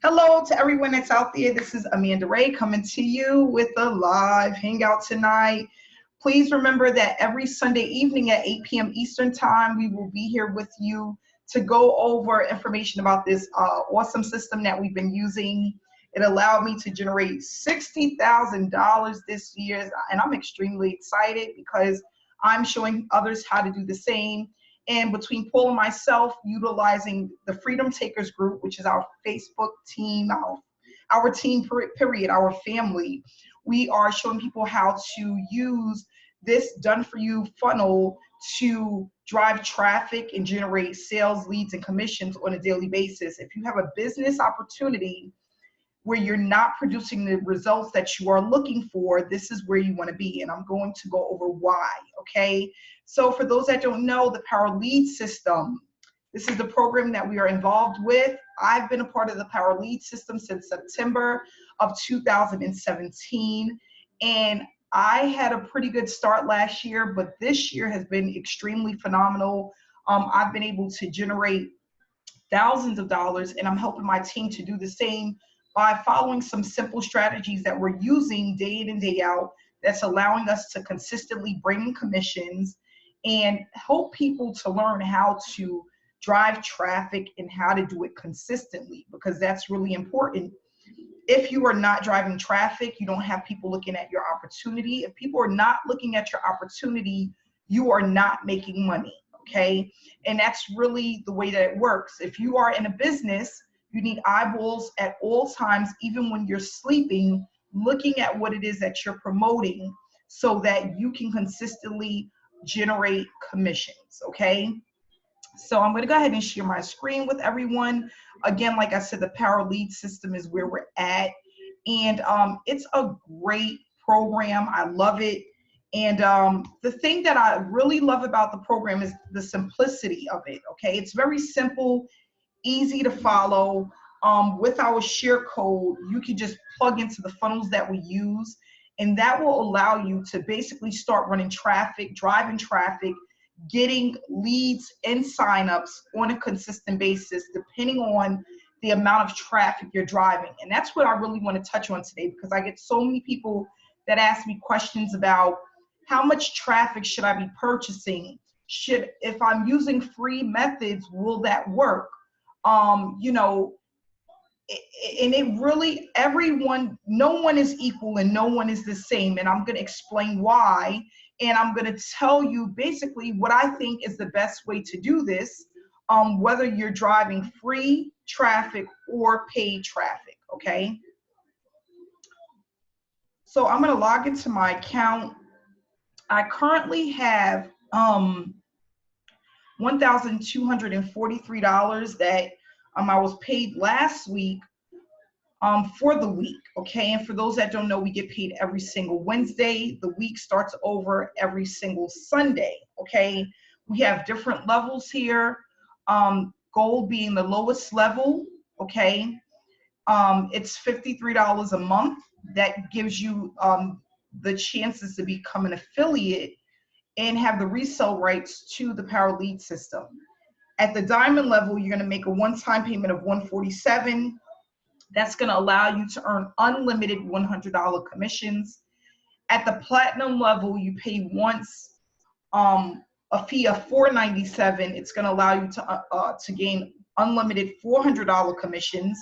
Hello to everyone that's out there. This is Amanda Ray coming to you with a live hangout tonight. Please remember that every Sunday evening at 8 p.m. Eastern Time, we will be here with you to go over information about this awesome system that we've been using. It allowed me to generate $60,000 this year, and I'm extremely excited because I'm showing others how to do the same. And between Paul and myself, utilizing the Freedom Takers group, which is our Facebook team, our team period, our family, we are showing people how to use this done-for-you funnel to drive traffic and generate sales, leads, and commissions on a daily basis. If you have a business opportunity where you're not producing the results that you are looking for, this is where you want to be. And I'm going to go over why, okay? So for those that don't know, the Power Lead System, this is the program that we are involved with. I've been a part of the Power Lead System since September of 2017. And I had a pretty good start last year, but this year has been extremely phenomenal. I've been able to generate thousands of dollars, and I'm helping my team to do the same by following some simple strategies that we're using day in and day out that's allowing us to consistently bring in commissions and help people to learn how to drive traffic and how to do it consistently, because that's really important. If you are not driving traffic, you don't have people looking at your opportunity. If people are not looking at your opportunity, you are not making money, okay? And that's really the way that it works. If you are in a business, you need eyeballs at all times, even when you're sleeping, looking at what it is that you're promoting so that you can consistently generate commissions, okay? So I'm gonna go ahead and share my screen with everyone. Again, like I said, the Power Lead System is where we're at. And it's a great program, I love it. And the thing that I really love about the program is the simplicity of it, okay? It's very simple, easy to follow. With our share code, you can just plug into the funnels that we use, and that will allow you to basically start running traffic, driving traffic, getting leads and signups on a consistent basis, depending on the amount of traffic you're driving. And that's what I really want to touch on today, because I get so many people that ask me questions about how much traffic should I be purchasing? If I'm using free methods, will that work? You know, and it really, no one is equal and no one is the same. And I'm going to explain why. And I'm going to tell you basically what I think is the best way to do this, whether you're driving free traffic or paid traffic, okay? So I'm going to log into my account. I currently have $1,243 that I was paid last week for the week, okay? And for those that don't know, we get paid every single Wednesday. The week starts over every single Sunday, okay? We have different levels here, gold being the lowest level, okay? It's $53 a month. That gives you the chances to become an affiliate and have the resale rights to the Power Lead System. At the diamond level, you're gonna make a one-time payment of $147. That's gonna allow you to earn unlimited $100 commissions. At the platinum level, you pay once a fee of $497. It's gonna allow you to gain unlimited $400 commissions.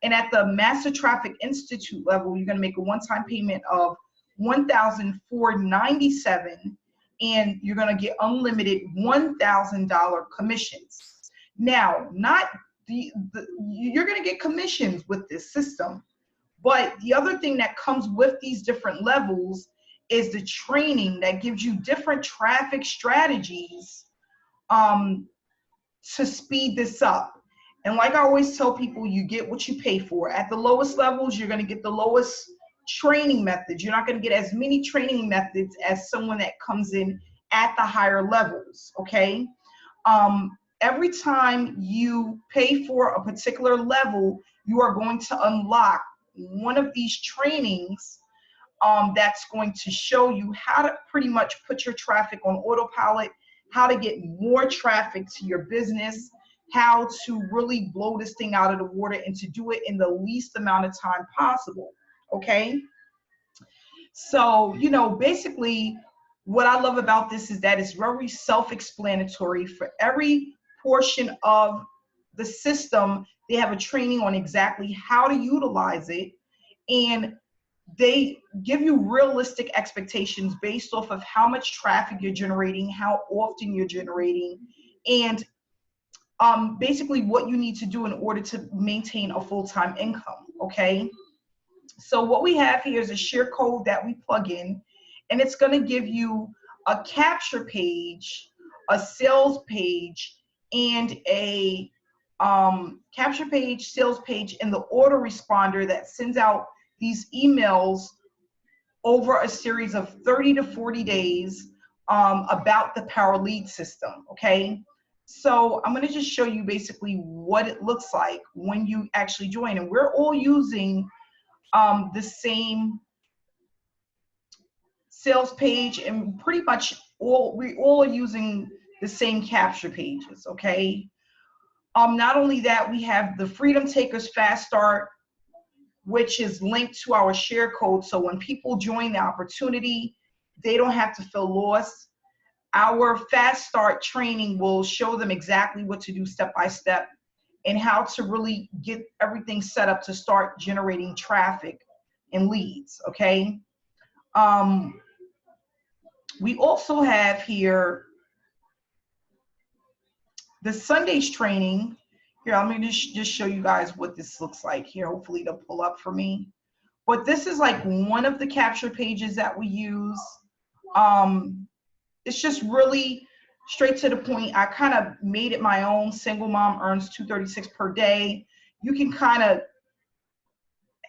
And at the Master Traffic Institute level, you're gonna make a one-time payment of $1,497, and you're gonna get unlimited $1,000 commissions. Now, you're gonna get commissions with this system, but the other thing that comes with these different levels is the training that gives you different traffic strategies to speed this up. And like I always tell people, you get what you pay for. At the lowest levels, you're gonna get the lowest training methods. You're not gonna get as many training methods as someone that comes in at the higher levels, okay? Every time you pay for a particular level, you are going to unlock one of these trainings that's going to show you how to pretty much put your traffic on autopilot, how to get more traffic to your business, how to really blow this thing out of the water and to do it in the least amount of time possible, okay? So, you know, basically what I love about this is that it's very self-explanatory. For every portion of the system, they have a training on exactly how to utilize it, and they give you realistic expectations based off of how much traffic you're generating, how often you're generating, and basically what you need to do in order to maintain a full-time income, okay? So what we have here is a share code that we plug in, and it's going to give you a capture page, a sales page, and a capture page, sales page, and the order responder that sends out these emails over a series of 30 to 40 days about the Power Lead system, okay? So I'm going to just show you basically what it looks like when you actually join, and we're all using the same sales page, and pretty much we all are using the same capture pages, okay? Not only that, we have the Freedom Takers Fast Start, which is linked to our share code, so when people join the opportunity, they don't have to feel lost. Our Fast Start training will show them exactly what to do step by step and how to really get everything set up to start generating traffic and leads, okay? We also have here the Sundays training. Here, I'm gonna just show you guys what this looks like here. Hopefully it'll pull up for me. But this is like one of the capture pages that we use. It's just really straight to the point. I kind of made it my own. Single mom earns $236 per day. You can kind of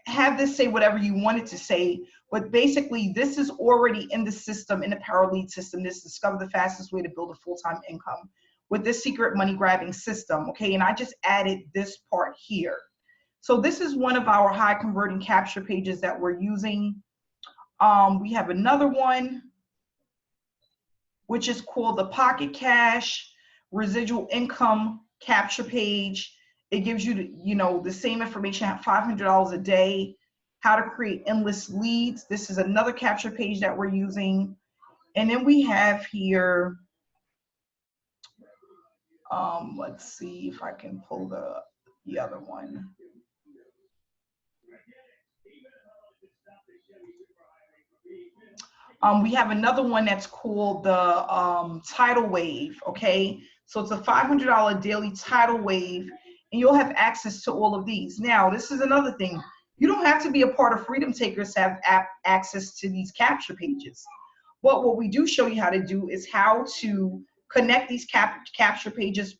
have this say whatever you want it to say, but basically this is already in the system, in the Power Lead system. This discover the fastest way to build a full-time income with this secret money grabbing system, okay? And I just added this part here. So this is one of our high converting capture pages that we're using. We have another one, which is called the Pocket Cash Residual Income Capture Page. It gives you, you know, the same information at $500 a day, how to create endless leads. This is another capture page that we're using. And then we have here, let's see if I can pull the other one. We have another one that's called the Tidal Wave, okay? So it's a $500 daily Tidal Wave, and you'll have access to all of these. Now, this is another thing. You don't have to be a part of Freedom Takers to have access to these capture pages. But what we do show you how to do is how to connect these capture pages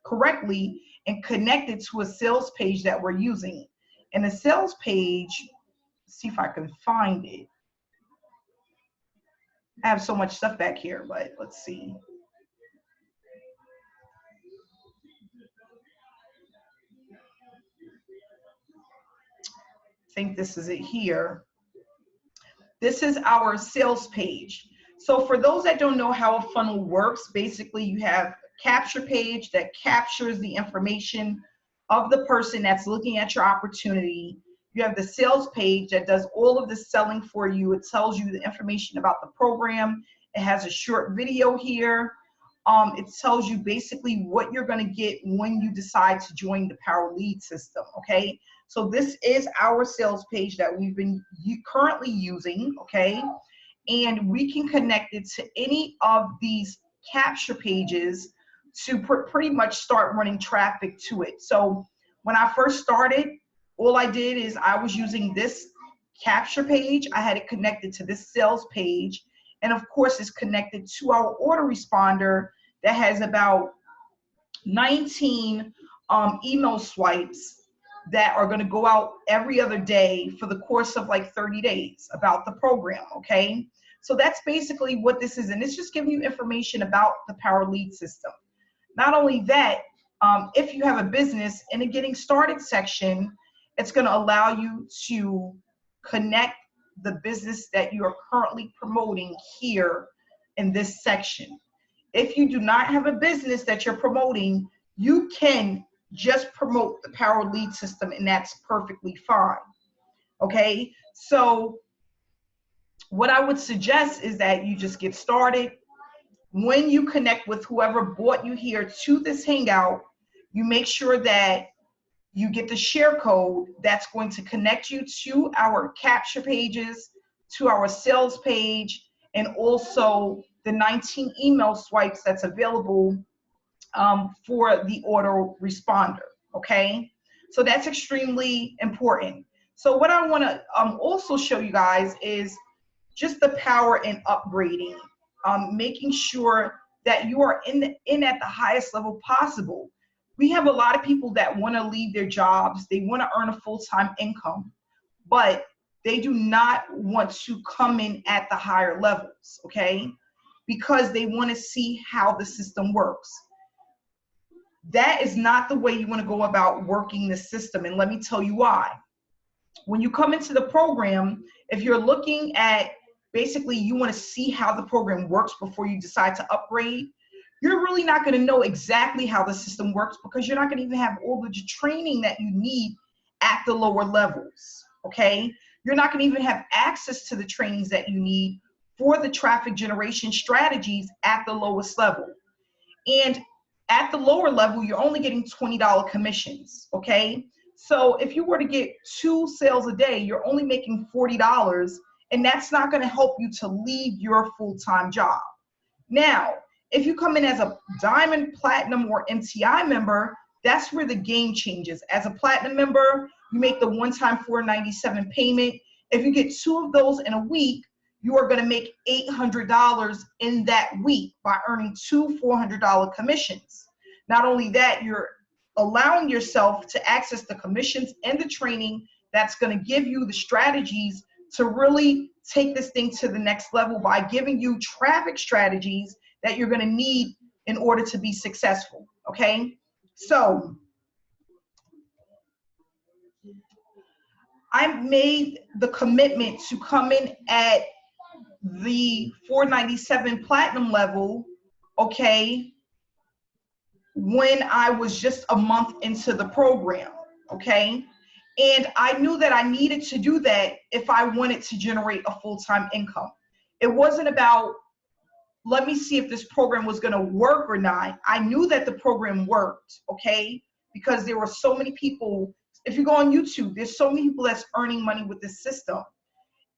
correctly and connect it to a sales page that we're using. And the sales page, see if I can find it. I have so much stuff back here, but let's see. I think this is it here. This is our sales page. So for those that don't know how a funnel works, basically you have a capture page that captures the information of the person that's looking at your opportunity. You have the sales page that does all of the selling for you. It tells you the information about the program. It has a short video here. It tells you basically what you're going to get when you decide to join the Power Lead system, okay? So this is our sales page that we've been currently using, okay? And we can connect it to any of these capture pages to pretty much start running traffic to it. So when I first started, all I did is I was using this capture page. I had it connected to this sales page. And of course, it's connected to our order responder that has about 19 email swipes that are going to go out every other day for the course of like 30 days about the program, okay? So that's basically what this is. And it's just giving you information about the Power Lead system. Not only that, if you have a business, in the Getting Started section, it's going to allow you to connect the business that you are currently promoting here in this section. If you do not have a business that you're promoting, you can just promote the power lead system, and that's perfectly fine. Okay, so what I would suggest is that you just get started. When you connect with whoever brought you here to this hangout, you make sure that you get the share code that's going to connect you to our capture pages, to our sales page, and also the 19 email swipes that's available for the autoresponder, okay? So that's extremely important. So what I wanna also show you guys is just the power in upgrading, making sure that you are in at the highest level possible. We have a lot of people that want to leave their jobs, they want to earn a full-time income, but they do not want to come in at the higher levels, okay? Because they want to see how the system works. That is not the way you want to go about working the system, and let me tell you why. When you come into the program, if you're looking at basically you want to see how the program works before you decide to upgrade, you're really not going to know exactly how the system works because you're not going to even have all the training that you need at the lower levels, okay? You're not going to even have access to the trainings that you need for the traffic generation strategies at the lowest level. And at the lower level, you're only getting $20 commissions, okay? So if you were to get 2 sales a day, you're only making $40, and that's not gonna help you to leave your full-time job. Now, if you come in as a Diamond, Platinum, or MTI member, that's where the game changes. As a Platinum member, you make the one-time $497 payment. If you get 2 of those in a week, you are going to make $800 in that week by earning 2 $400 commissions. Not only that, you're allowing yourself to access the commissions and the training that's going to give you the strategies to really take this thing to the next level by giving you traffic strategies that you're going to need in order to be successful, okay? So I made the commitment to come in at the $497 platinum level, okay, when I was just a month into the program, okay? And I knew that I needed to do that if I wanted to generate a full-time income. It wasn't about, let me see if this program was gonna work or not. I knew that the program worked, okay? Because there were so many people, if you go on YouTube, there's so many people that's earning money with this system.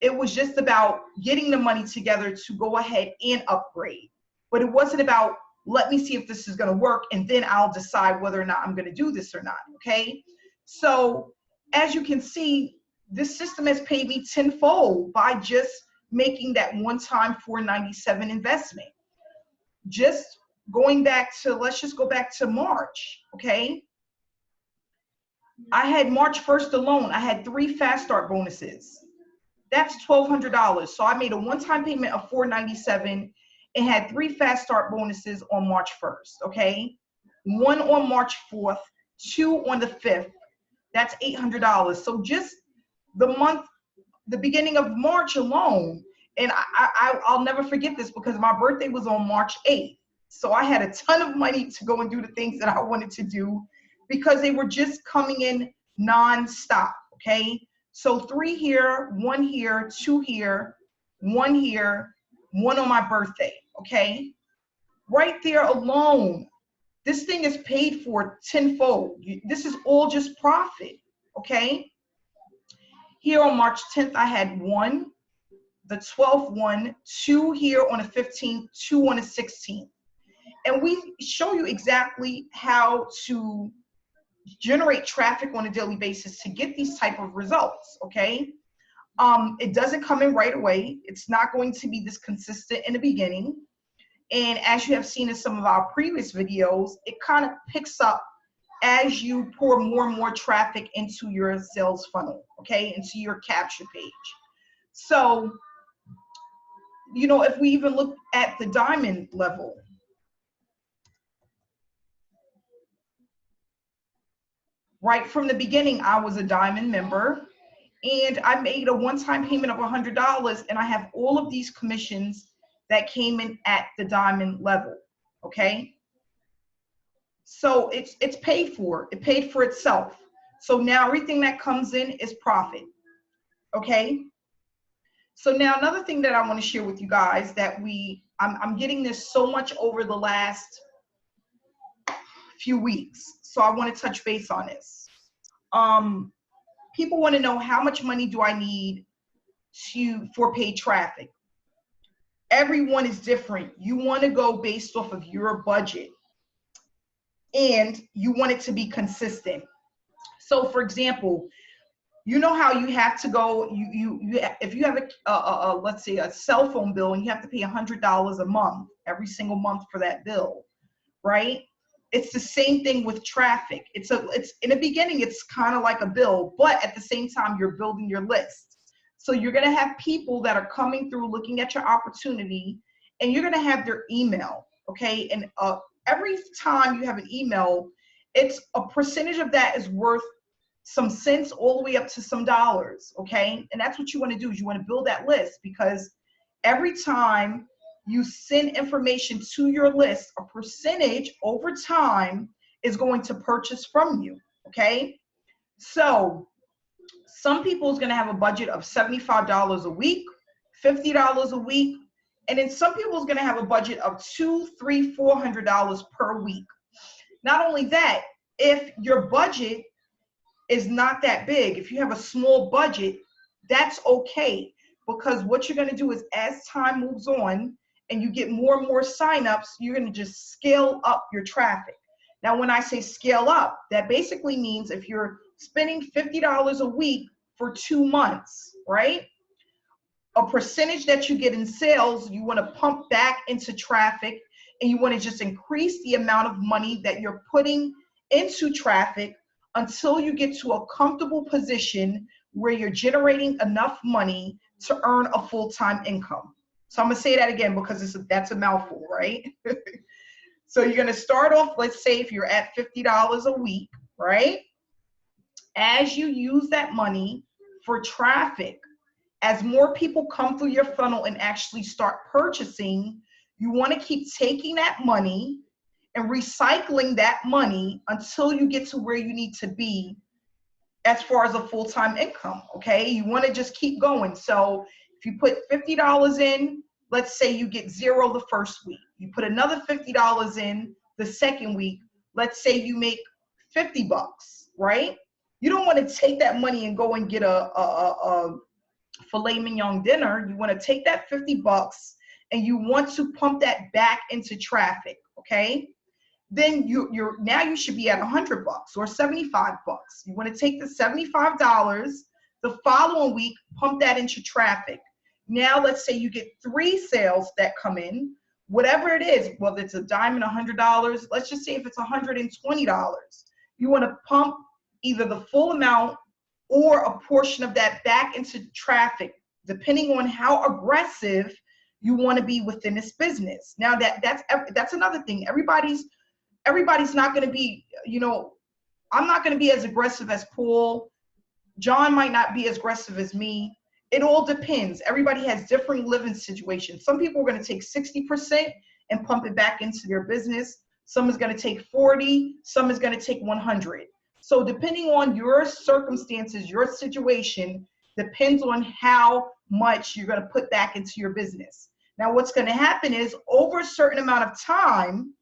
It was just about getting the money together to go ahead and upgrade. But it wasn't about, let me see if this is going to work, and then I'll decide whether or not I'm going to do this or not, okay? So as you can see, this system has paid me tenfold by just making that one-time $497 investment. Just going back to, let's just go back to March, okay? I had March 1st alone, I had 3 fast start bonuses. That's $1,200. So I made a one-time payment of $497 and had 3 fast start bonuses on March 1st, okay? 1 on March 4th, 2 on the 5th. That's $800. So just the beginning of March alone, and I'll never forget this because my birthday was on March 8th. So I had a ton of money to go and do the things that I wanted to do because they were just coming in nonstop, okay? So 3 here, 1 here, 2 here, 1 here, 1 on my birthday, okay? Right there alone, this thing is paid for tenfold. This is all just profit, okay? Here on March 10th, I had 1, the 12th one, 2 here on the 15th, 2 on the 16th. And we show you exactly how to generate traffic on a daily basis to get these type of results, okay? It doesn't come in right away. It's not going to be this consistent in the beginning. And as you have seen in some of our previous videos, it kind of picks up as you pour more and more traffic into your sales funnel, okay, into your capture page. So, you know, if we even look at the diamond level, right from the beginning, I was a diamond member and I made a one-time payment of $100 and I have all of these commissions that came in at the diamond level, okay? So it's paid for. It paid for itself. So now everything that comes in is profit. Okay. So now another thing that I want to share with you guys that I'm getting this so much over the last few weeks. So I want to touch base on this. People want to know, how much money do I need for paid traffic? Everyone is different. You want to go based off of your budget, and you want it to be consistent. So for example, you know how you have to go, if you have let's say a cell phone bill, and you have to pay $100 a month, every single month for that bill, right? It's the same thing with traffic. It's in the beginning, it's kind of like a bill, but at the same time, you're building your list. So you're going to have people that are coming through, looking at your opportunity, and you're going to have their email. Okay. And every time you have an email, it's a percentage of that is worth some cents all the way up to some dollars. Okay. And that's what you want to do, is you want to build that list, because every time you send information to your list, a percentage over time is going to purchase from you. Okay. So some people is going to have a budget of $75 a week, $50 a week. And then some people is going to have a budget of $200, $300, $400 per week. Not only that, if your budget is not that big, if you have a small budget, that's okay. Because what you're going to do is, as time moves on and you get more and more signups, you're going to just scale up your traffic. Now, when I say scale up, that basically means if you're spending $50 a week for 2 months, right? A percentage that you get in sales, you want to pump back into traffic, and you want to just increase the amount of money that you're putting into traffic until you get to a comfortable position where you're generating enough money to earn a full-time income. So I'm going to say that again, because that's a mouthful, right? So you're going to start off, let's say if you're at $50 a week, right? As you use that money for traffic, as more people come through your funnel and actually start purchasing, you want to keep taking that money and recycling that money until you get to where you need to be as far as a full-time income. Okay. You want to just keep going. So if you put $50 in, let's say you get $0 the first week, you put another $50 in the second week, let's say you make $50, right? You don't want to take that money and go and get a filet mignon dinner. You want to take that $50 and you want to pump that back into traffic. Okay. Then now you should be at $100 or $75. You want to take the $75 the following week, pump that into traffic. Now let's say you get 3 sales that come in, whatever it is, whether it's a dime and $100, let's just say if it's $120, you want to pump either the full amount or a portion of that back into traffic, depending on how aggressive you want to be within this business. Now that's another thing. Everybody's not going to be, I'm not going to be as aggressive as Paul. John might not be as aggressive as me. It all depends. Everybody has different living situations. Some people are going to take 60% and pump it back into their business. Some is going to take 40. Some is going to take 100. So depending on your circumstances, your situation depends on how much you're going to put back into your business. Now, what's going to happen is, over a certain amount of time,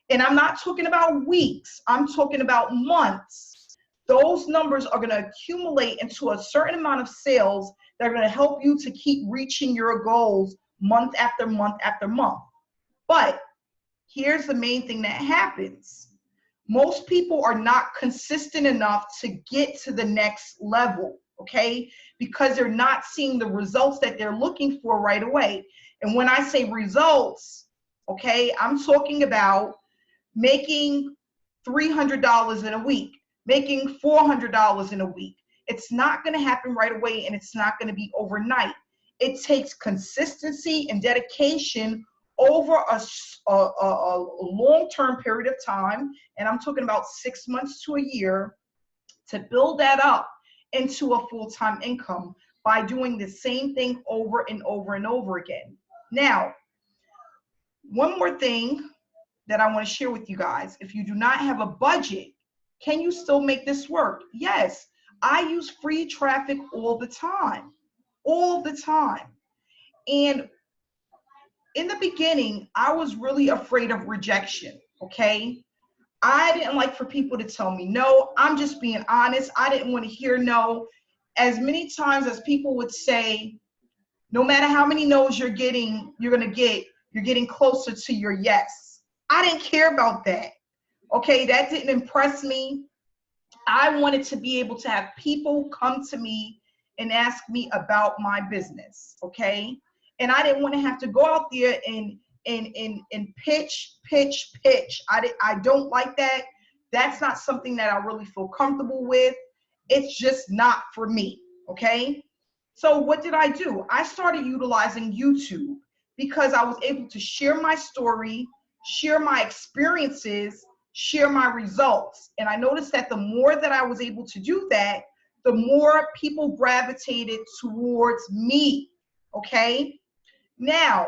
and I'm not talking about weeks, I'm talking about months, those numbers are going to accumulate into a certain amount of sales that are going to help you to keep reaching your goals month after month after month. But here's the main thing that happens. Most people are not consistent enough to get to the next level, okay? Because they're not seeing the results that they're looking for right away. And when I say results, okay, I'm talking about making $300 in a week, making $400 in a week. It's not going to happen right away, and it's not going to be overnight. It takes consistency and dedication over a long-term period of time, and I'm talking about 6 months to a year, to build that up into a full-time income by doing the same thing over and over and over again. Now, one more thing that I want to share with you guys. If you do not have a budget, can you still make this work? Yes, I use free traffic all the time, all the time. And in the beginning, I was really afraid of rejection, okay? I didn't like for people to tell me no. I'm just being honest. I didn't want to hear no. As many times as people would say, no matter how many no's you're getting, you're getting closer to your yes. I didn't care about that. Okay, that didn't impress me. I wanted to be able to have people come to me and ask me about my business. Okay. And I didn't want to have to go out there and pitch. I don't like that. That's not something that I really feel comfortable with. It's just not for me. Okay. So what did I do? I started utilizing YouTube because I was able to share my story, share my experiences, share my results. And I noticed that the more that I was able to do that, the more people gravitated towards me. Okay. Now,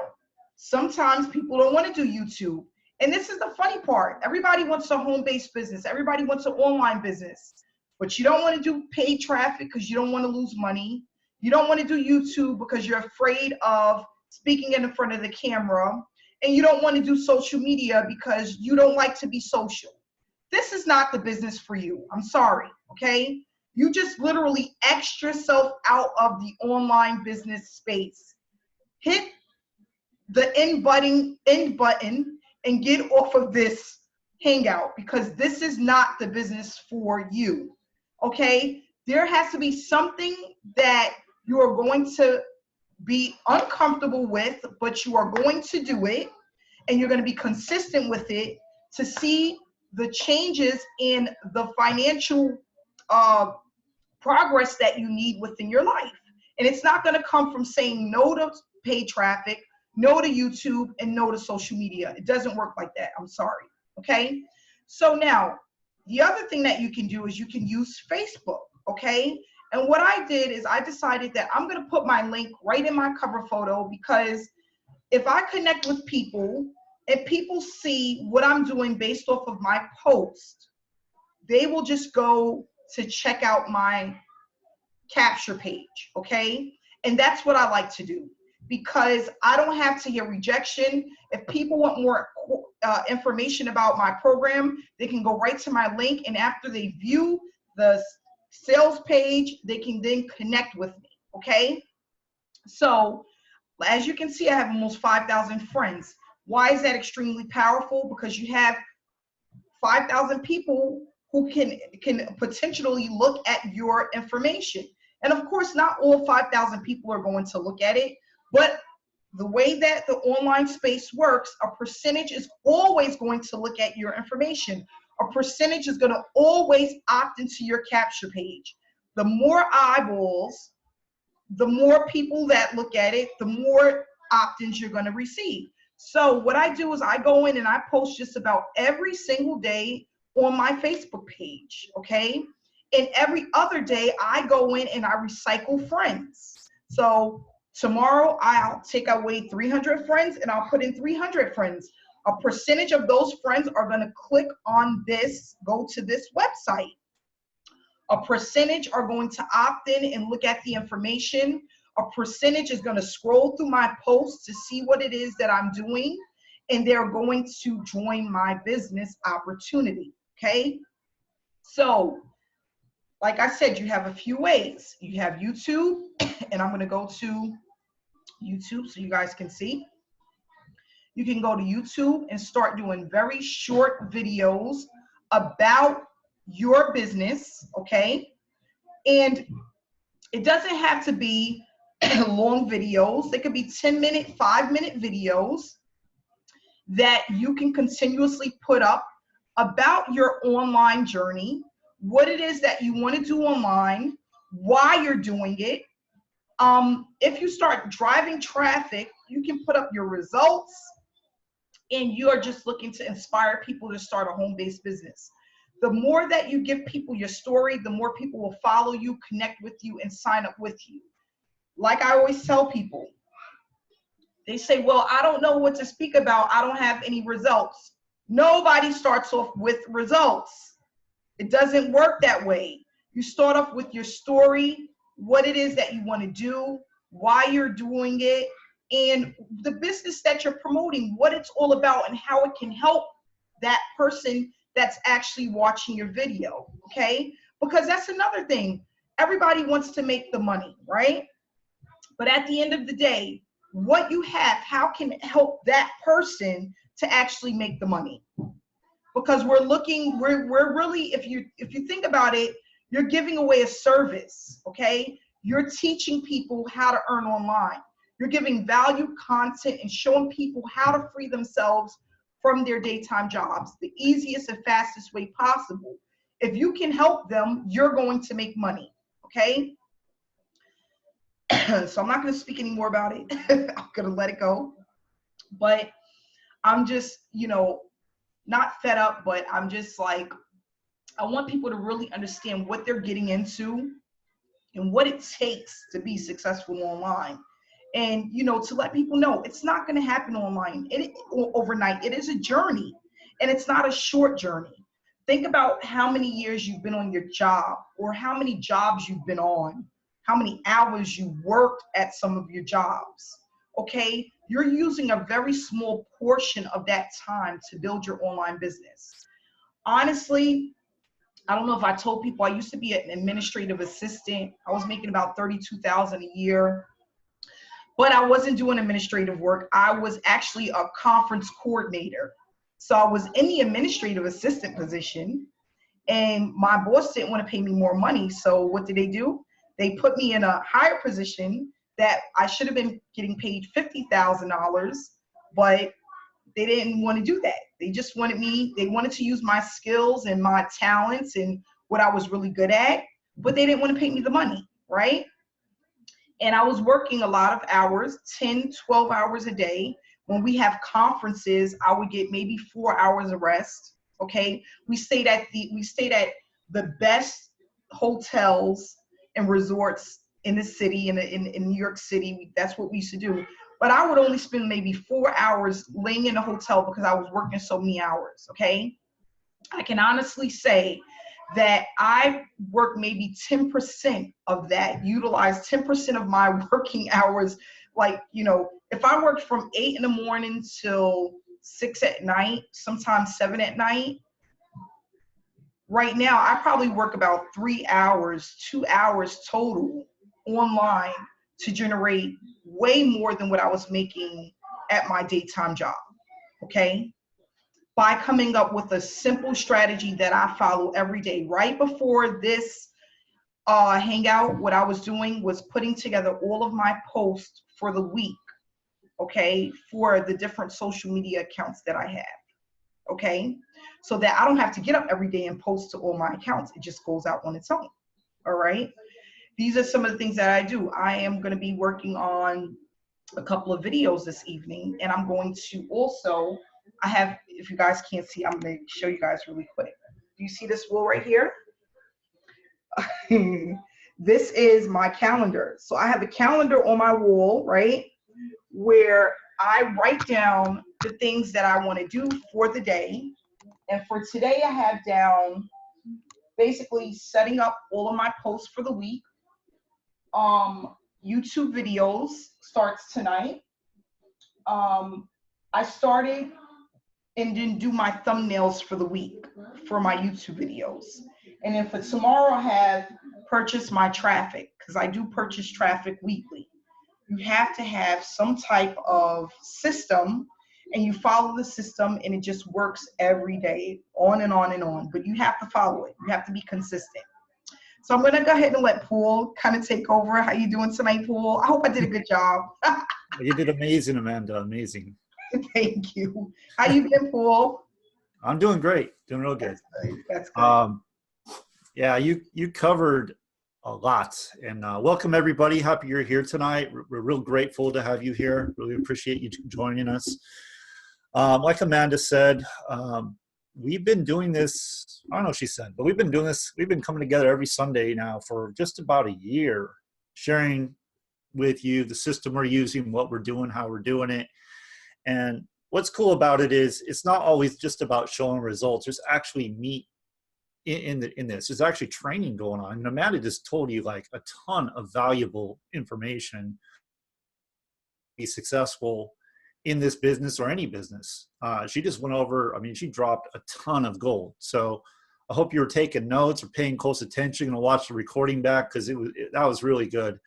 sometimes people don't want to do YouTube. And this is the funny part. Everybody wants a home-based business. Everybody wants an online business. But you don't want to do paid traffic because you don't want to lose money. You don't want to do YouTube because you're afraid of speaking in front of the camera. And you don't want to do social media because you don't like to be social. This is not the business for you. I'm sorry, okay? You just literally X yourself out of the online business space. Hit the end button and get off of this hangout because this is not the business for you, okay? There has to be something that you are going to be uncomfortable with, but you are going to do it, and you're going to be consistent with it to see the changes in the financial progress that you need within your life. And it's not going to come from saying no to paid traffic, no to YouTube, and no to social media. It doesn't work like that. I'm sorry. Okay. So now the other thing that you can do is you can use Facebook. Okay. And what I did is I decided that I'm going to put my link right in my cover photo, because if I connect with people and people see what I'm doing based off of my post, they will just go to check out my capture page. Okay. And that's what I like to do, because I don't have to hear rejection. If people want more information about my program, they can go right to my link. And after they view the sales page, they can then connect with me. Okay. So as you can see, I have almost 5,000 friends. Why is that extremely powerful? Because you have 5,000 people who can potentially look at your information. And of course, not all 5,000 people are going to look at it, but the way that the online space works, a percentage is always going to look at your information. A percentage is going to always opt into your capture page. The more eyeballs, the more people that look at it, the more opt-ins you're going to receive. So what I do is I go in and I post just about every single day on my Facebook page, okay? And every other day I go in and I recycle friends. So tomorrow I'll take away 300 friends and I'll put in 300 friends. A percentage of those friends are going to click on this, go to this website. A percentage are going to opt in and look at the information. A percentage is going to scroll through my posts to see what it is that I'm doing, and they're going to join my business opportunity, okay? So, like I said, you have a few ways. You have YouTube, and I'm going to go to YouTube so you guys can see. You can go to YouTube and start doing very short videos about your business, okay? And it doesn't have to be long videos. They could be 10-minute, 5-minute videos that you can continuously put up about your online journey, what it is that you want to do online, why you're doing it. If you start driving traffic, you can put up your results, and you are just looking to inspire people to start a home-based business. The more that you give people your story, the more people will follow you, connect with you, and sign up with you. Like I always tell people, they say, well, I don't know what to speak about. I don't have any results. Nobody starts off with results. It doesn't work that way. You start off with your story, what it is that you want to do, why you're doing it, and the business that you're promoting, what it's all about, and how it can help that person that's actually watching your video, okay? Because that's another thing. Everybody wants to make the money, right? But at the end of the day, what you have, how can it help that person to actually make the money? Because we're really, if you think about it, you're giving away a service, okay? You're teaching people how to earn online. You're giving value content and showing people how to free themselves from their daytime jobs the easiest and fastest way possible. If you can help them, you're going to make money, okay? So I'm not going to speak any more about it. I'm going to let it go. But I'm just, not fed up, but I'm just like, I want people to really understand what they're getting into and what it takes to be successful online. And, to let people know it's not going to happen online overnight. It is a journey, and it's not a short journey. Think about how many years you've been on your job, or how many jobs you've been on, how many hours you worked at some of your jobs. Okay, you're using a very small portion of that time to build your online business. Honestly, I don't know if I told people, I used to be an administrative assistant. I was making about $32,000 a year, but I wasn't doing administrative work. I was actually a conference coordinator. So I was in the administrative assistant position, and my boss didn't want to pay me more money. So what did they do? They put me in a higher position that I should have been getting paid $50,000, but they didn't want to do that. They just wanted they wanted to use my skills and my talents and what I was really good at, but they didn't want to pay me the money, right? And I was working a lot of hours, 10, 12 hours a day. When we have conferences, I would get maybe 4 hours of rest, okay? We stayed at the best hotels and resorts in the city, in New York City. That's what we used to do. But I would only spend maybe 4 hours laying in a hotel because I was working so many hours, okay? I can honestly say that I worked maybe 10% of that, utilized 10% of my working hours. Like, if I worked from 8 in the morning till 6 at night, sometimes 7 at night, right now I probably work about 3 hours, 2 hours total online to generate way more than what I was making at my daytime job, okay? By coming up with a simple strategy that I follow every day. Right before this hangout, what I was doing was putting together all of my posts for the week, okay, for the different social media accounts that I have, okay? So that I don't have to get up every day and post to all my accounts. It just goes out on its own, all right? These are some of the things that I do. I am going to be working on a couple of videos this evening, and I'm going to also, if you guys can't see, I'm going to show you guys really quick. Do you see this wall right here? This is my calendar. So I have a calendar on my wall, right, where I write down the things that I want to do for the day. And for today, I have down basically setting up all of my posts for the week. YouTube videos starts tonight. I started and didn't do my thumbnails for the week for my YouTube videos. And then for tomorrow, I have purchased my traffic, because I do purchase traffic weekly. You have to have some type of system, and you follow the system, and it just works every day, on and on and on. But you have to follow it. You have to be consistent. So I'm going to go ahead and let Paul kind of take over. How you doing tonight, Paul? I hope I did a good job. You did amazing, Amanda. Amazing. Thank you. How you been, Paul? I'm doing great. Doing real good. That's good. Yeah, you covered a lot. And welcome, everybody. Happy you're here tonight. We're real grateful to have you here. Really appreciate you joining us. Like Amanda said, we've been doing this, I don't know what she said, but we've been doing this, we've been coming together every Sunday now for just about a year, sharing with you the system we're using, what we're doing, how we're doing it. And what's cool about it is it's not always just about showing results. There's actually meat in this. There's actually training going on. And Amanda just told you like a ton of valuable information to be successful in this business or any business. She just went over, I mean, she dropped a ton of gold. So I hope you were taking notes or paying close attention and watch the recording back, because that was really good.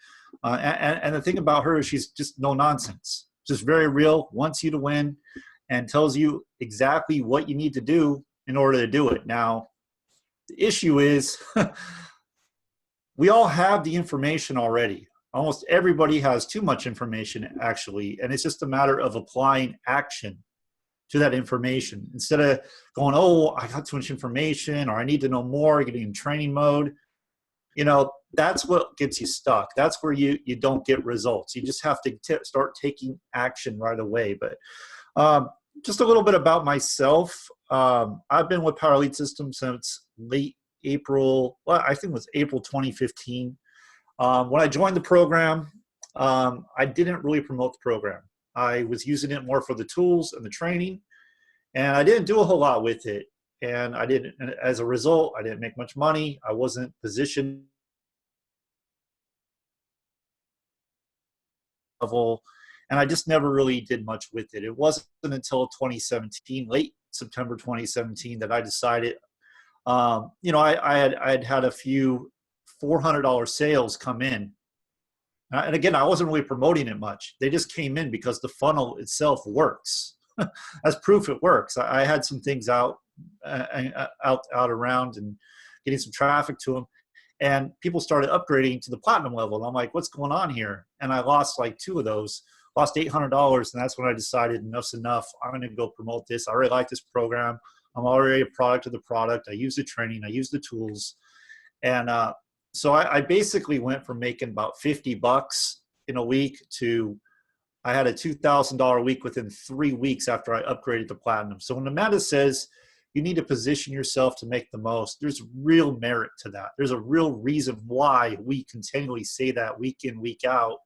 And the thing about her is she's just no nonsense, just very real, wants you to win, and tells you exactly what you need to do in order to do it. Now, the issue is we all have the information already. Almost everybody has too much information, actually, and it's just a matter of applying action to that information. Instead of going, oh, I got too much information, or I need to know more, getting in training mode, you know, that's what gets you stuck. That's where you don't get results. You just have to start taking action right away. But just a little bit about myself. I've been with Power Lead Systems since late April. Well, I think it was April 2015. When I joined the program, I didn't really promote the program. I was using it more for the tools and the training, and I didn't do a whole lot with it. And as a result, I didn't make much money. I wasn't positioned level, and I just never really did much with it. It wasn't until 2017, late September 2017, that I decided, you know, I had a few $400 sales come in. And again, I wasn't really promoting it much. They just came in because the funnel itself works. As proof it works. I had some things out around and getting some traffic to them. And people started upgrading to the platinum level. And I'm like, what's going on here? And I lost like 2 of those, lost $800. And that's when I decided enough's enough. I'm going to go promote this. I already like this program. I'm already a product of the product. I use the training. I use the tools. And so I basically went from making about $50 in a week to I had a $2,000 week within 3 weeks after I upgraded to platinum. So when Amanda says you need to position yourself to make the most, there's real merit to that. There's a real reason why we continually say that week in, week out,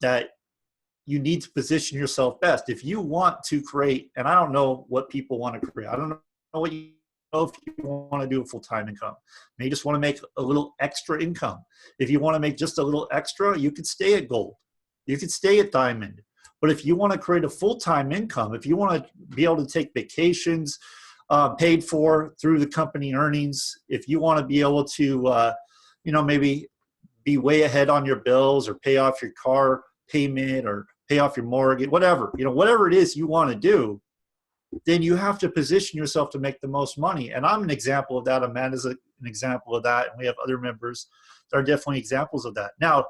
that you need to position yourself best. If you want to create, and I don't know what people want to create. I don't know what you know if you want to do a full-time income. Maybe you just want to make a little extra income. If you want to make just a little extra, you could stay at gold. You could stay at diamond. But if you want to create a full-time income, if you want to be able to take vacations paid for through the company earnings, if you want to be able to, you know, maybe be way ahead on your bills or pay off your car payment or pay off your mortgage, whatever, you know, whatever it is you want to do, then you have to position yourself to make the most money. And I'm an example of that. Amanda's an example of that. And we have other members that are definitely examples of that. Now,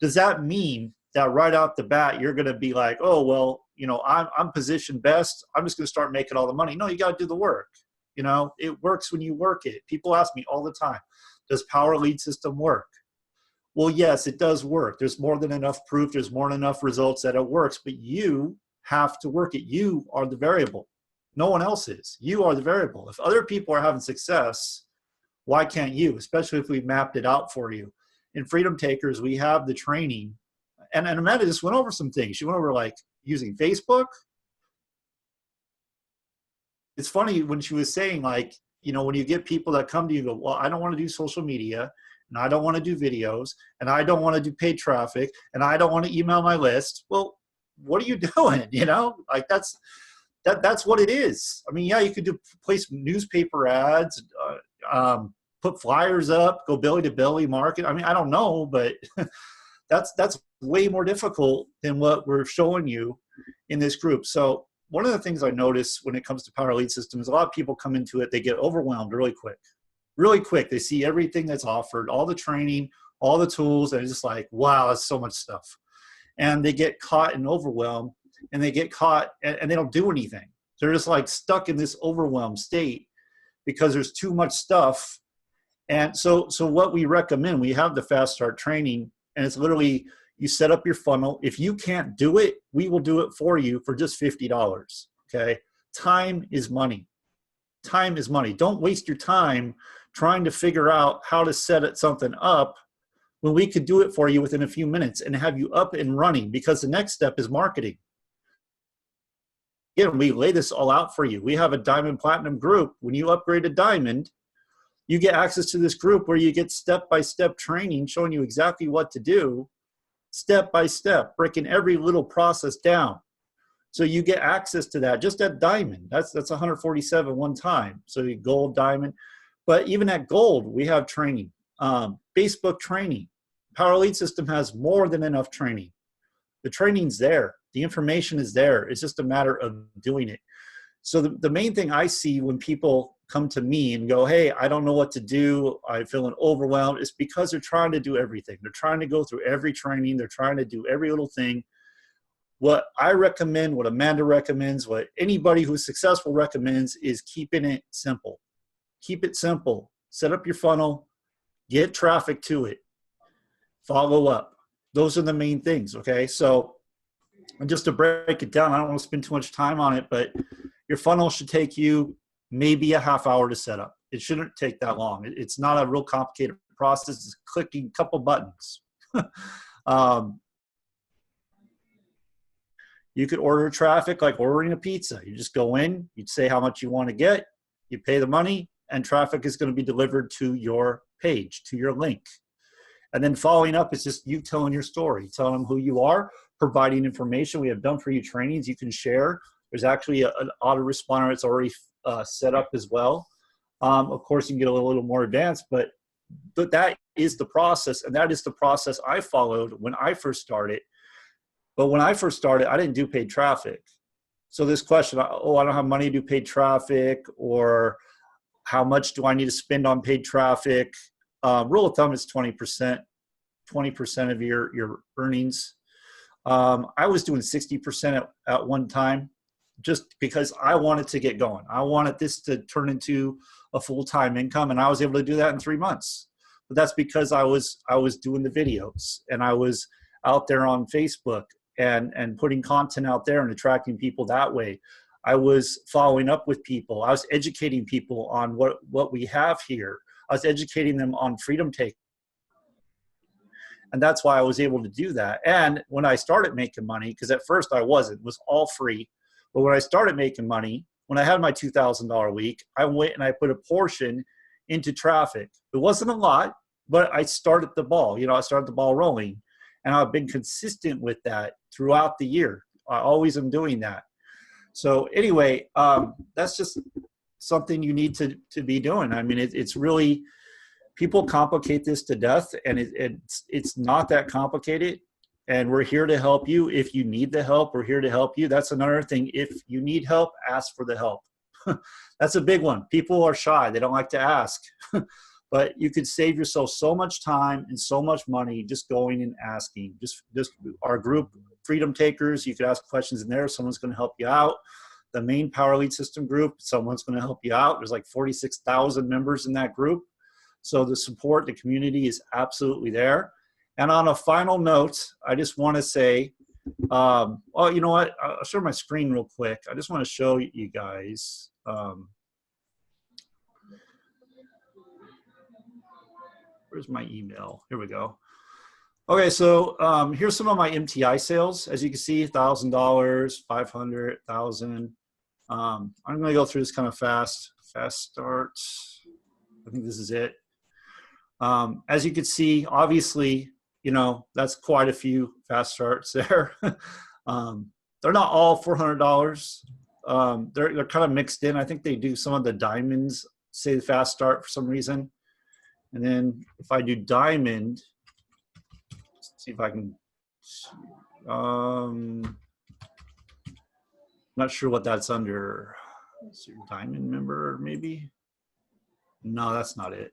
does that mean that right out the bat, you're going to be like, oh, well, you know, I'm positioned best, I'm just going to start making all the money? No, you got to do the work. You know, it works when you work it. People ask me all the time, does Power Lead System work? Well, yes, it does work. There's more than enough proof. There's more than enough results that it works, but you have to work it. You are the variable. No one else is. You are the variable. If other people are having success, why can't you? Especially if we've mapped it out for you. In Freedom Takers, we have the training. And Amanda just went over some things. She went over like using Facebook. It's funny when she was saying, like, you know, when you get people that come to you and go, well, I don't want to do social media, and I don't want to do videos, and I don't want to do paid traffic, and I don't want to email my list. Well, what are you doing? You know, like that's what it is. I mean, yeah, you could do place newspaper ads, put flyers up, go belly to belly market. I mean, I don't know, but that's way more difficult than what we're showing you in this group. So one of the things I notice when it comes to Power Lead System is a lot of people come into it, they get overwhelmed really quick. Really quick. They see everything that's offered, all the training, all the tools, and it's just like, wow, that's so much stuff. And they get caught in overwhelm, and they get caught and they don't do anything. They're just like stuck in this overwhelmed state because there's too much stuff. And so what we recommend, we have the Fast Start training, and it's literally, you set up your funnel. If you can't do it, we will do it for you for just $50, okay? Time is money. Time is money. Don't waste your time trying to figure out how to set something up when we could do it for you within a few minutes and have you up and running, because the next step is marketing. again, we lay this all out for you. We have a Diamond Platinum group. When you upgrade to Diamond, you get access to this group where you get step-by-step training showing you exactly what to do, step by step, breaking every little process down. So you get access to that just at Diamond. That's 147 one time. So you Gold, Diamond. But even at Gold, we have training. Facebook training. Power Lead System has more than enough training. The training's there. The information is there. It's just a matter of doing it. So the main thing I see when people come to me and go, hey, I don't know what to do, I'm feeling overwhelmed, it's because they're trying to do everything. They're trying to go through every training. They're trying to do every little thing. What I recommend, what Amanda recommends, what anybody who's successful recommends is keeping it simple. Keep it simple. Set up your funnel. Get traffic to it. Follow up. Those are the main things, okay? So and just to break it down, I don't want to spend too much time on it, but your funnel should take you maybe a half hour to set up. It shouldn't take that long. It's not a real complicated process. It's clicking a couple buttons. You could order traffic like ordering a pizza. You just go in, you'd say how much you want to get, you pay the money, and traffic is going to be delivered to your page, to your link. And then following up is just you telling your story, telling them who you are, providing information. We have done for you trainings you can share. There's actually an autoresponder that's already set up as well. Of course, you can get a little more advanced, but that is the process, and that is the process I followed when I first started. But when I first started, I didn't do paid traffic. So this question, oh, I don't have money to do paid traffic, or how much do I need to spend on paid traffic? Rule of thumb is 20%, 20% of your earnings. I was doing 60% at one time, just because I wanted to get going. I wanted this to turn into a full-time income, and I was able to do that in 3 months. But that's because I was doing the videos, and I was out there on Facebook and putting content out there and attracting people that way. I was following up with people. I was educating people on what we have here. I was educating them on Freedom Take. And that's why I was able to do that. And when I started making money, because at first I wasn't, it was all free. But when I started making money, when I had my $2,000 week, I went and I put a portion into traffic. It wasn't a lot, but I started the ball. I started the ball rolling. And I've been consistent with that throughout the year. I always am doing that. So anyway, that's just something you need to be doing. I mean, it's really, people complicate this to death, and it's not that complicated. And we're here to help you. If you need the help, we're here to help you. That's another thing. If you need help, ask for the help. That's a big one. People are shy. They don't like to ask. But you could save yourself so much time and so much money just going and asking. Just our group, Freedom Takers, you could ask questions in there. Someone's going to help you out. The main Power Lead System group, someone's going to help you out. There's like 46,000 members in that group. So the support, the community is absolutely there. And on a final note, I just want to say, well, you know what? I'll share my screen real quick. I just want to show you guys. Where's my email? Here we go. Okay, so here's some of my MTI sales. As you can see, $1,000, 500, 1,000. I'm going to go through this kind of fast. Fast start. I think this is it. As you can see, obviously, that's quite a few fast starts there. They're not all $400. They're kind of mixed in. I think they do some of the diamonds say the fast start for some reason. And then if I do diamond, let's see if I can, not sure what that's under. Is your diamond member maybe? No, that's not it.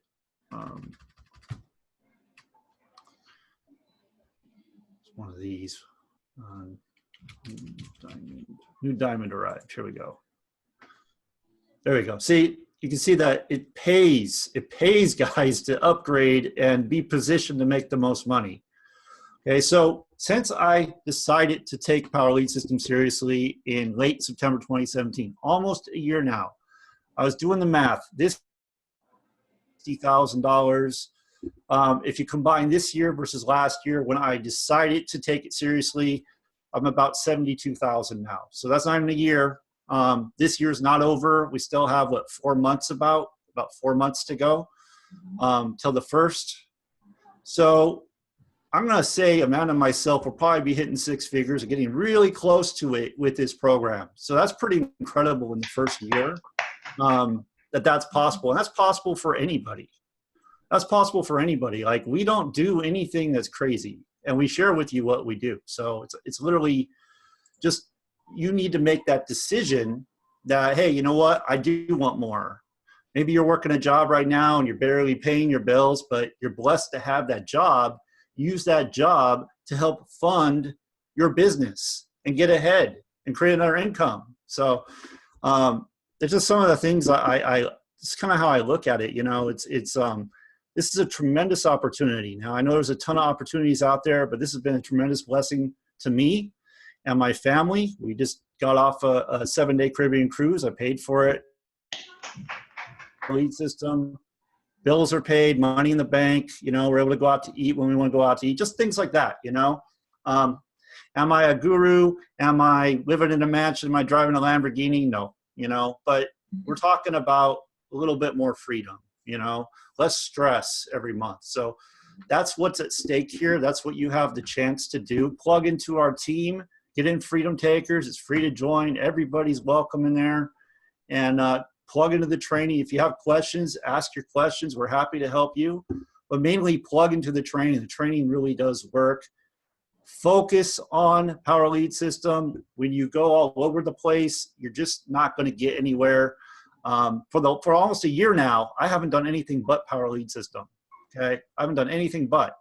It's one of these. New diamond arrived. Here we go. There we go. See, you can see that it pays guys to upgrade and be positioned to make the most money. Okay, so since I decided to take Power Lead System seriously in late September 2017, almost a year now, I was doing the math. This $60,000. If you combine this year versus last year, when I decided to take it seriously, I'm about 72,000 now. So that's not even a year. This year's not over. We still have, what, 4 months about 4 months to go till the 1st. So I'm going to say Amanda and myself will probably be hitting 6 figures and getting really close to it with this program. So that's pretty incredible in the first year that's possible. And that's possible for anybody. That's possible for anybody. Like, we don't do anything that's crazy, and we share with you what we do. So it's literally just, you need to make that decision that, hey, you know what? I do want more. Maybe you're working a job right now and you're barely paying your bills, but you're blessed to have that job. Use that job to help fund your business and get ahead and create another income. So there's just some of the things it's kind of how I look at it. You know, this is a tremendous opportunity. Now, I know there's a ton of opportunities out there, but this has been a tremendous blessing to me and my family. We just got off a 7-day Caribbean cruise. I paid for it. Lead system, bills are paid, money in the bank, you know, we're able to go out to eat when we want to go out to eat, just things like that, you know. Am I a guru? Am I living in a mansion? Am I driving a Lamborghini? No, you know, but we're talking about a little bit more freedom, you know, less stress every month. So that's what's at stake here. That's what you have the chance to do. Plug into our team, get in Freedom Takers. It's free to join. Everybody's welcome in there. And plug into the training. If you have questions, ask your questions. We're happy to help you. But mainly plug into the training. The training really does work. Focus on Power Lead System. When you go all over the place, you're just not going to get anywhere. For almost a year now, I haven't done anything but Power Lead System. Okay, I haven't done anything but.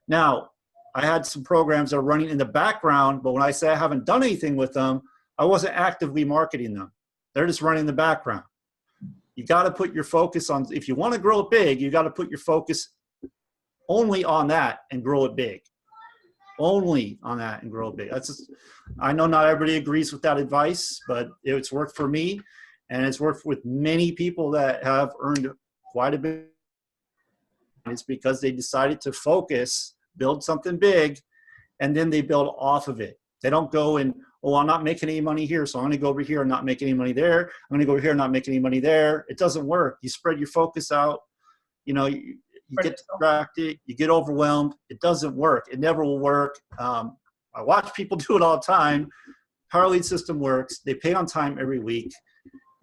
Now, I had some programs that are running in the background, but when I say I haven't done anything with them, I wasn't actively marketing them. They're just running in the background. You got to put your focus on, if you want to grow it big, you got to put your focus only on that and grow it big. Only on that and grow it big. That's just, I know not everybody agrees with that advice, but it's worked for me, and it's worked with many people that have earned quite a bit. It's because they decided to focus, build something big, and then they build off of it. They don't go and, oh, I'm not making any money here, so I'm going to go over here and not make any money there. I'm going to go over here and not make any money there. It doesn't work. You spread your focus out. You know, you get distracted. You get overwhelmed. It doesn't work. It never will work. I watch people do it all the time. Power Lead System works. They pay on time every week.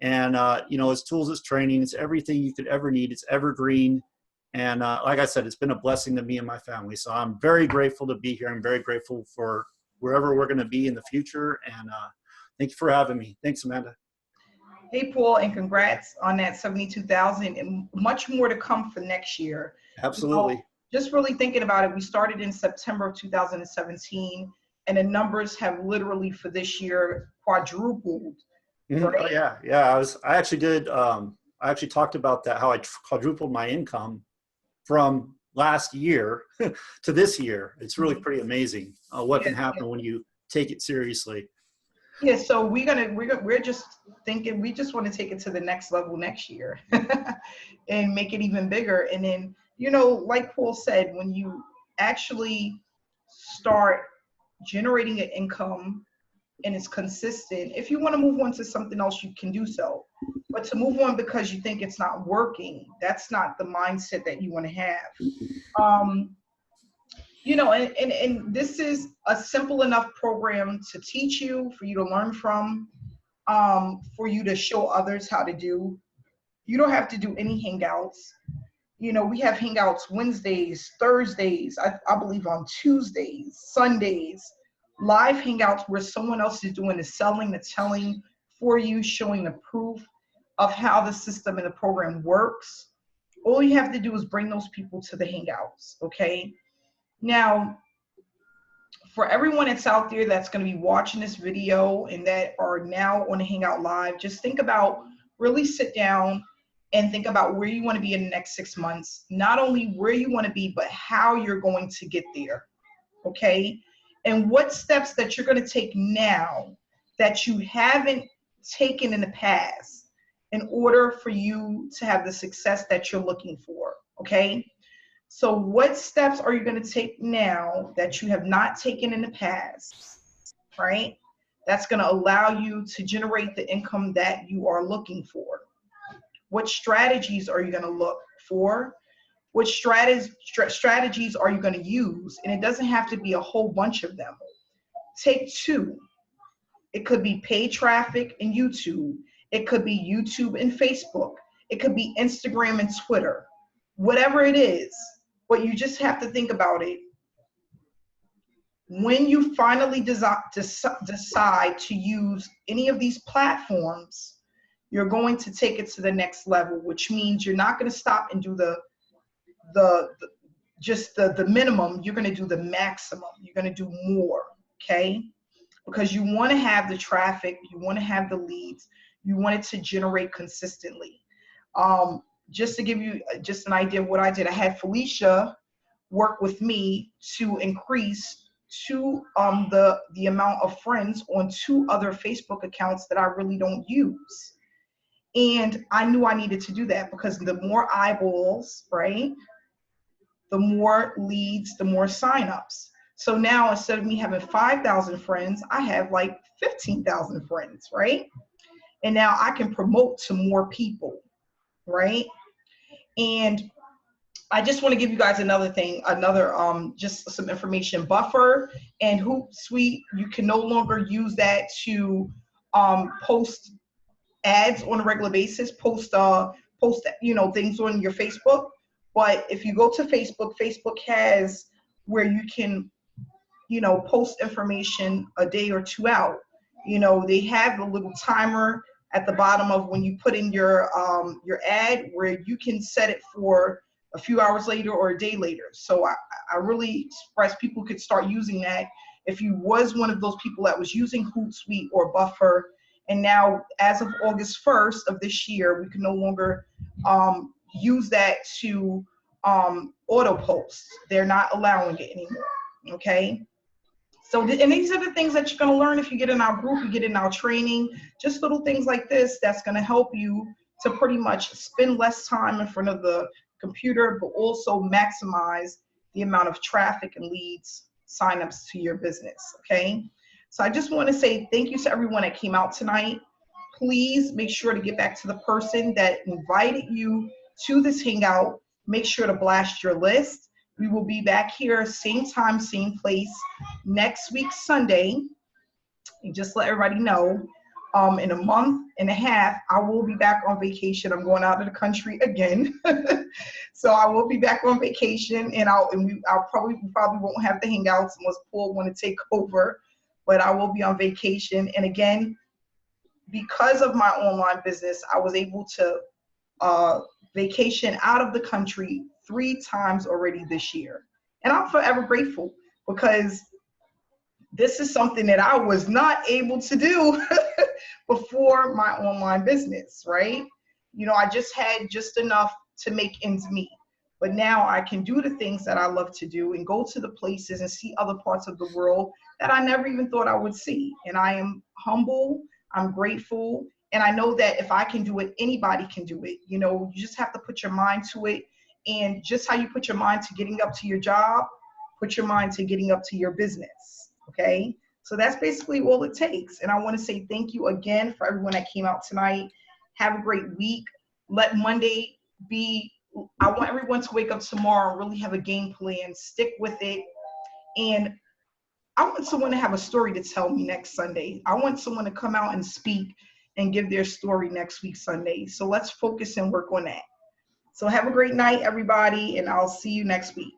And, you know, it's tools, it's training, it's everything you could ever need. It's evergreen. And like I said, it's been a blessing to me and my family. So I'm very grateful to be here. I'm very grateful for wherever we're going to be in the future. And thank you for having me. Thanks, Amanda. Hey, Paul, and congrats on that 72,000, and much more to come for next year. Absolutely. You know, just really thinking about it, we started in September of 2017, and the numbers have literally for this year quadrupled. Mm-hmm. Right? Oh, yeah. I actually talked about that, how I quadrupled my income from last year to this year. It's really pretty amazing what can happen when you take it seriously. Yeah, so we're just thinking we just want to take it to the next level next year and make it even bigger. And then, you know, like Paul said, when you actually start generating an income and it's consistent, if you want to move on to something else, you can do so. But to move on because you think it's not working, that's not the mindset that you want to have. You know, and this is a simple enough program to teach you, for you to learn from, for you to show others how to do. You don't have to do any hangouts. You know, we have hangouts Wednesdays, Thursdays, I believe on Tuesdays, Sundays, live hangouts where someone else is doing the selling, the telling for you, showing the proof of how the system and the program works. All you have to do is bring those people to the hangouts, okay? Now, for everyone that's out there that's going to be watching this video and that are now on the Hangout Live, just think about, really sit down and think about where you want to be in the next 6 months. Not only where you want to be, but how you're going to get there, okay? And what steps that you're going to take now that you haven't taken in the past in order for you to have the success that you're looking for, okay? So what steps are you going to take now that you have not taken in the past, right? that's going to allow you to generate the income that you are looking for. What strategies are you going to look for? What strategies are you going to use? And it doesn't have to be a whole bunch of them. Take two. It could be paid traffic and YouTube. It could be YouTube and Facebook. It could be Instagram and Twitter. Whatever it is, but you just have to think about it. When you finally decide to use any of these platforms, you're going to take it to the next level, which means you're not going to stop and do just the minimum. You're going to do the maximum. You're going to do more, okay? Because you want to have the traffic, you want to have the leads, you want it to generate consistently. Just to give you just an idea of what I did, I had Felicia work with me to increase the amount of friends on 2 other Facebook accounts that I really don't use. And I knew I needed to do that because the more eyeballs, right, the more leads, the more signups. So now instead of me having 5,000 friends, I have like 15,000 friends, right? And now I can promote to more people, right? And I just want to give you guys another thing, just some information. Buffer and Hootsuite, you can no longer use that to post ads on a regular basis, post things on your Facebook. But if you go to Facebook, Facebook has where you can, post information a day or 2 out. They have a little timer at the bottom of when you put in your ad where you can set it for a few hours later or a day later. So I really express people could start using that. If you was one of those people that was using Hootsuite or Buffer, and now as of August 1st of this year, we can no longer use that to auto post. They're not allowing it anymore, okay? So, and these are the things that you're going to learn if you get in our group, you get in our training, just little things like this that's going to help you to pretty much spend less time in front of the computer, but also maximize the amount of traffic and leads, signups to your business, okay? So I just want to say thank you to everyone that came out tonight. Please make sure to get back to the person that invited you to this hangout. Make sure to blast your list. We will be back here, same time, same place, next week, Sunday. And just let everybody know, in a month and a half, I will be back on vacation. I'm going out of the country again. So I will be back on vacation, and I'll probably won't have the hangouts unless Paul want to take over, but I will be on vacation. And again, because of my online business, I was able to vacation out of the country 3 times already this year. And I'm forever grateful because this is something that I was not able to do before my online business, right? I just had just enough to make ends meet. But now I can do the things that I love to do and go to the places and see other parts of the world that I never even thought I would see. And I am humble, I'm grateful, and I know that if I can do it, anybody can do it. You just have to put your mind to it. And just how you put your mind to getting up to your job, put your mind to getting up to your business, okay? So that's basically all it takes. And I want to say thank you again for everyone that came out tonight. Have a great week. Let Monday be, I want everyone to wake up tomorrow and really have a game plan, stick with it. And I want someone to have a story to tell me next Sunday. I want someone to come out and speak and give their story next week, Sunday. So let's focus and work on that. So have a great night, everybody, and I'll see you next week.